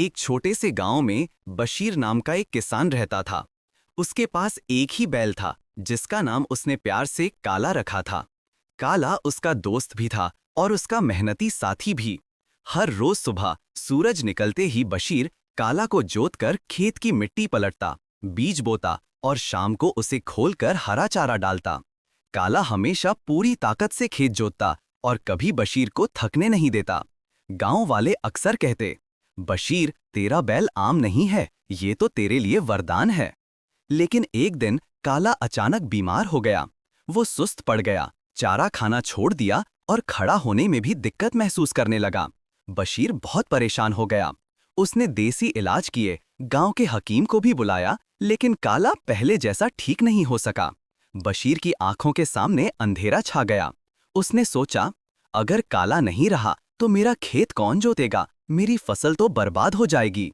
एक छोटे से गांव में बशीर नाम का एक किसान रहता था। उसके पास एक ही बैल था जिसका नाम उसने प्यार से काला रखा था। काला उसका दोस्त भी था और उसका मेहनती साथी भी। हर रोज सुबह सूरज निकलते ही बशीर काला को जोतकर खेत की मिट्टी पलटता, बीज बोता और शाम को उसे खोलकर हरा चारा डालता। काला हमेशा पूरी ताकत से खेत जोतता और कभी बशीर को थकने नहीं देता। गांव वाले अक्सर कहते, बशीर तेरा बैल आम नहीं है, ये तो तेरे लिए वरदान है। लेकिन एक दिन काला अचानक बीमार हो गया। वो सुस्त पड़ गया, चारा खाना छोड़ दिया और खड़ा होने में भी दिक्कत महसूस करने लगा। बशीर बहुत परेशान हो गया। उसने देसी इलाज किए, गांव के हकीम को भी बुलाया, लेकिन काला पहले जैसा ठीक नहीं हो सका। बशीर की आंखों के सामने अंधेरा छा गया। उसने सोचा, अगर काला नहीं रहा तो मेरा खेत कौन जोतेगा, मेरी फसल तो बर्बाद हो जाएगी।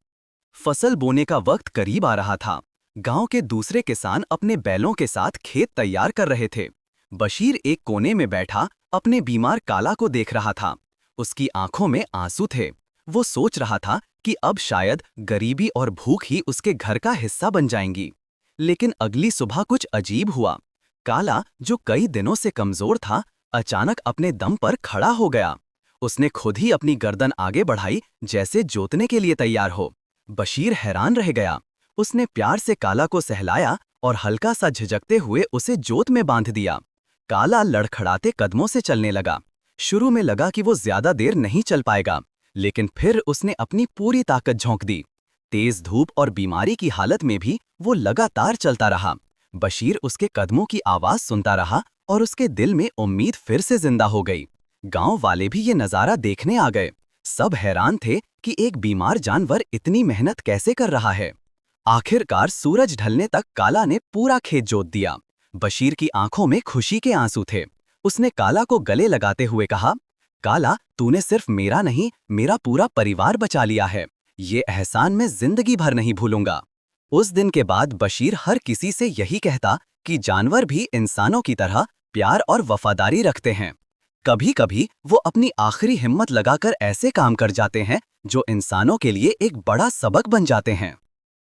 फसल बोने का वक्त करीब आ रहा था। गांव के दूसरे किसान अपने बैलों के साथ खेत तैयार कर रहे थे। बशीर एक कोने में बैठा अपने बीमार काला को देख रहा था। उसकी आंखों में आंसू थे। वो सोच रहा था कि अब शायद गरीबी और भूख ही उसके घर का हिस्सा बन जाएंगी। लेकिन अगली सुबह कुछ अजीब हुआ। काला, जो कई दिनों से कमजोर था, अचानक अपने दम पर खड़ा हो गया। उसने खुद ही अपनी गर्दन आगे बढ़ाई, जैसे जोतने के लिए तैयार हो। बशीर हैरान रह गया। उसने प्यार से काला को सहलाया और हल्का सा झिझकते हुए उसे जोत में बांध दिया। काला लड़खड़ाते कदमों से चलने लगा। शुरू में लगा कि वो ज्यादा देर नहीं चल पाएगा, लेकिन फिर उसने अपनी पूरी ताकत झोंक दी। तेज धूप और बीमारी की हालत में भी वो लगातार चलता रहा। बशीर उसके कदमों की आवाज सुनता रहा और उसके दिल में उम्मीद फिर से जिंदा हो गई। गांव वाले भी ये नजारा देखने आ गए। सब हैरान थे कि एक बीमार जानवर इतनी मेहनत कैसे कर रहा है। आखिरकार सूरज ढलने तक काला ने पूरा खेत जोत दिया। बशीर की आंखों में खुशी के आंसू थे। उसने काला को गले लगाते हुए कहा, काला, तूने सिर्फ मेरा नहीं, मेरा पूरा परिवार बचा लिया है। ये एहसान मैं जिंदगी भर नहीं भूलूंगा। उस दिन के बाद बशीर हर किसी से यही कहता कि जानवर भी इंसानों की तरह प्यार और वफादारी रखते हैं। कभी कभी वो अपनी आखिरी हिम्मत लगाकर ऐसे काम कर जाते हैं जो इंसानों के लिए एक बड़ा सबक बन जाते हैं।